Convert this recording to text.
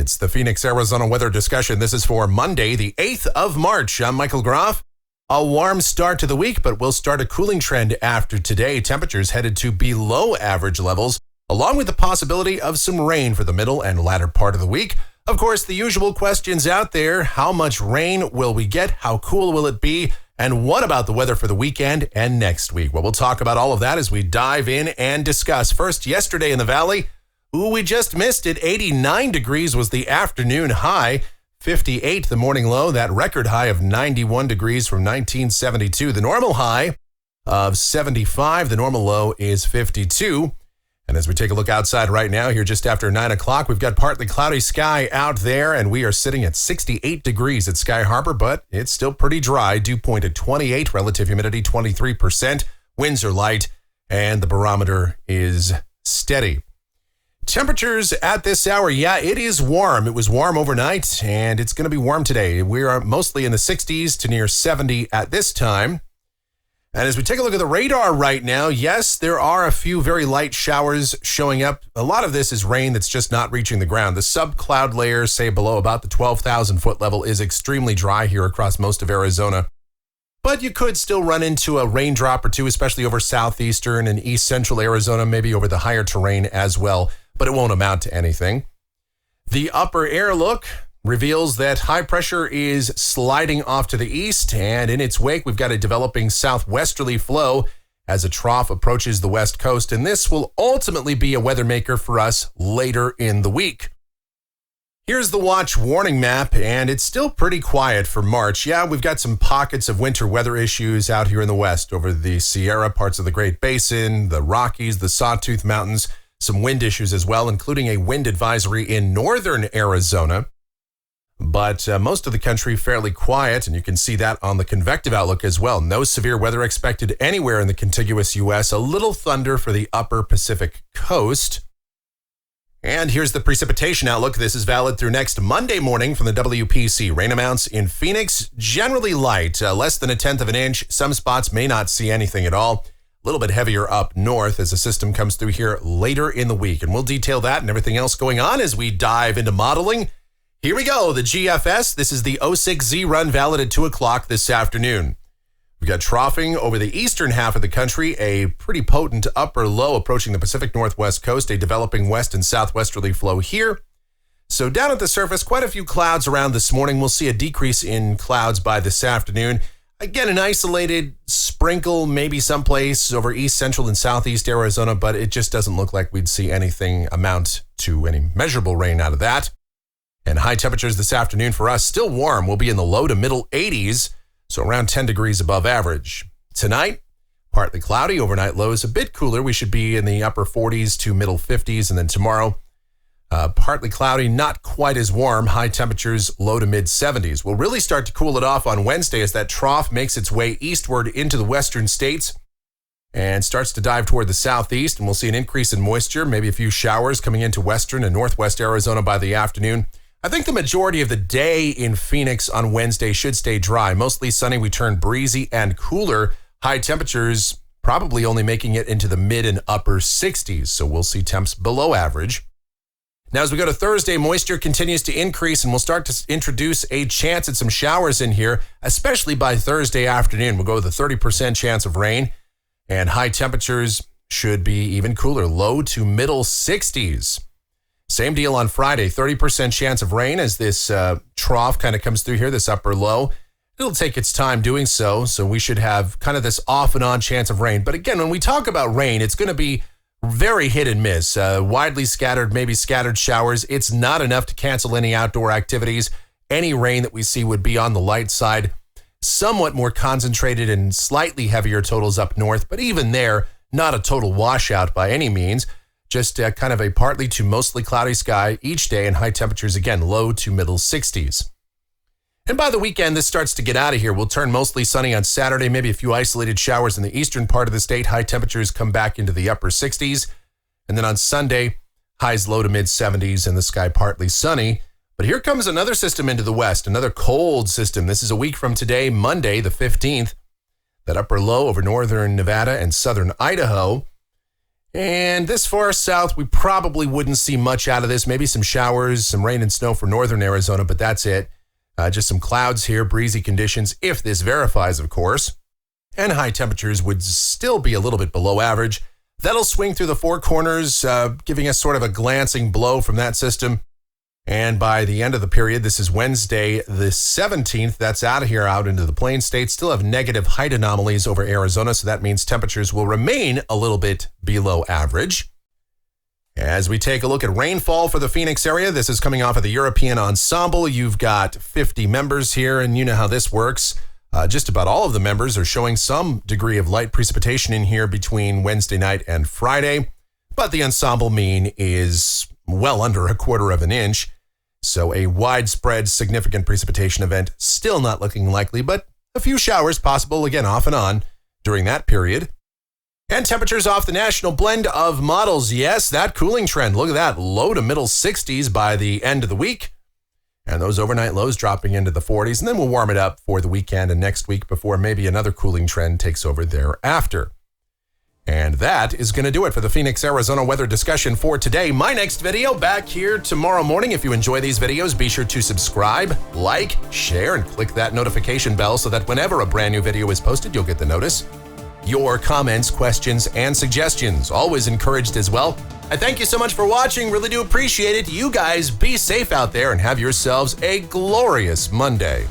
It's the Phoenix, Arizona weather discussion. This is for Monday, the 8th of March. I'm Michael Groff. A warm start to the week, but we'll start a cooling trend after today. Temperatures headed to below average levels, along with the possibility of some rain for the middle and latter part of the week. Of course, the usual questions out there. How much rain will we get? How cool will it be? And what about the weather for the weekend and next week? Well, we'll talk about all of that as we dive in and discuss. First, yesterday in the valley, we just missed it. 89 degrees was the afternoon high. 58 the morning low, that record high of 91 degrees from 1972. The normal high of 75, the normal low is 52. And as we take a look outside right now, here just after 9 o'clock, we've got partly cloudy sky out there, and we are sitting at 68 degrees at Sky Harbor, but it's still pretty dry. Dew point at 28, relative humidity 23%, winds are light, and the barometer is steady. Temperatures at this hour, it is warm. It was warm overnight, and it's going to be warm today. We are mostly in the 60s to near 70 at this time. And as we take a look at the radar right now, yes, there are a few very light showers showing up. A lot of this is rain that's just not reaching the ground. The subcloud layer, say below about the 12,000 foot level, is extremely dry here across most of Arizona. But you could still run into a raindrop or two, especially over southeastern and east central Arizona, maybe over the higher terrain as well. But it won't amount to anything. The upper air look reveals that high pressure is sliding off to the east, and in its wake, we've got a developing southwesterly flow as a trough approaches the west coast, and this will ultimately be a weather maker for us later in the week. Here's the watch warning map, and it's still pretty quiet for March. We've got some pockets of winter weather issues out here in the west over the Sierra, parts of the Great Basin, the Rockies, the Sawtooth Mountains. Some wind issues as well, including a wind advisory in northern Arizona. But most of the country fairly quiet, and you can see that on the convective outlook as well. No severe weather expected anywhere in the contiguous U.S. A little thunder for the upper Pacific coast. And here's the precipitation outlook. This is valid through next Monday morning from the WPC. Rain amounts in Phoenix, generally light, less than 1/10 of an inch. Some spots may not see anything at all. A little bit heavier up north as the system comes through here later in the week. And we'll detail that and everything else going on as we dive into modeling. Here we go, the GFS. This is the 06Z run valid at 2 o'clock this afternoon. We've got troughing over the eastern half of the country, a pretty potent upper low approaching the Pacific Northwest coast, a developing west and southwesterly flow here. So down at the surface, quite a few clouds around this morning. We'll see a decrease in clouds by this afternoon. Again, an isolated sprinkle, maybe someplace over east, central, and southeast Arizona, but it just doesn't look like we'd see anything amount to any measurable rain out of that. And high temperatures this afternoon for us, still warm. We'll be in the low to middle 80s, so around 10 degrees above average. Tonight, partly cloudy, overnight lows a bit cooler. We should be in the upper 40s to middle 50s, and then tomorrow, partly cloudy, not quite as warm. High temperatures, low to mid 70s. We'll really start to cool it off on Wednesday as that trough makes its way eastward into the western states and starts to dive toward the southeast. And we'll see an increase in moisture, maybe a few showers coming into western and northwest Arizona by the afternoon. I think the majority of the day in Phoenix on Wednesday should stay dry. Mostly sunny, we turn breezy and cooler. High temperatures probably only making it into the mid and upper 60s. So we'll see temps below average. Now, as we go to Thursday, moisture continues to increase, and we'll start to introduce a chance at some showers in here, especially by Thursday afternoon. We'll go with a 30% chance of rain, and high temperatures should be even cooler, low to middle 60s. Same deal on Friday, 30% chance of rain as this trough kind of comes through here, this upper low. It'll take its time doing so we should have kind of this off and on chance of rain. But again, when we talk about rain, it's going to be very hit and miss, widely scattered, maybe scattered showers. It's not enough to cancel any outdoor activities. Any rain that we see would be on the light side, somewhat more concentrated and slightly heavier totals up north, but even there, not a total washout by any means. Just kind of a partly to mostly cloudy sky each day, and high temperatures, again, low to middle 60s. And by the weekend, this starts to get out of here. We'll turn mostly sunny on Saturday, maybe a few isolated showers in the eastern part of the state. High temperatures come back into the upper 60s. And then on Sunday, highs low to mid 70s and the sky partly sunny. But here comes another system into the west, another cold system. This is a week from today, Monday, the 15th. That upper low over northern Nevada and southern Idaho. And this far south, we probably wouldn't see much out of this. Maybe some showers, some rain and snow for northern Arizona, but that's it. Just some clouds here, breezy conditions, if this verifies, of course. And high temperatures would still be a little bit below average. That'll swing through the four corners, giving us sort of a glancing blow from that system. And by the end of the period, this is Wednesday the 17th, that's out of here, out into the plain states, still have negative height anomalies over Arizona, so that means temperatures will remain a little bit below average. As we take a look at rainfall for the Phoenix area, this is coming off of the European Ensemble. You've got 50 members here, and you know how this works. Just about all of the members are showing some degree of light precipitation in here between Wednesday night and Friday, but the ensemble mean is well under a quarter of an inch. So a widespread significant precipitation event still not looking likely, but a few showers possible, again, off and on during that period. And temperatures off the national blend of models. Yes, that cooling trend. Look at that, low to middle 60s by the end of the week. And those overnight lows dropping into the 40s. And then we'll warm it up for the weekend and next week before maybe another cooling trend takes over thereafter. And that is going to do it for the Phoenix, Arizona weather discussion for today. My next video back here tomorrow morning. If you enjoy these videos, be sure to subscribe, like, share, and click that notification bell so that whenever a brand new video is posted, you'll get the notice. Your comments, questions, and suggestions, always encouraged as well. I thank you so much for watching. Really do appreciate it. You guys be safe out there and have yourselves a glorious Monday.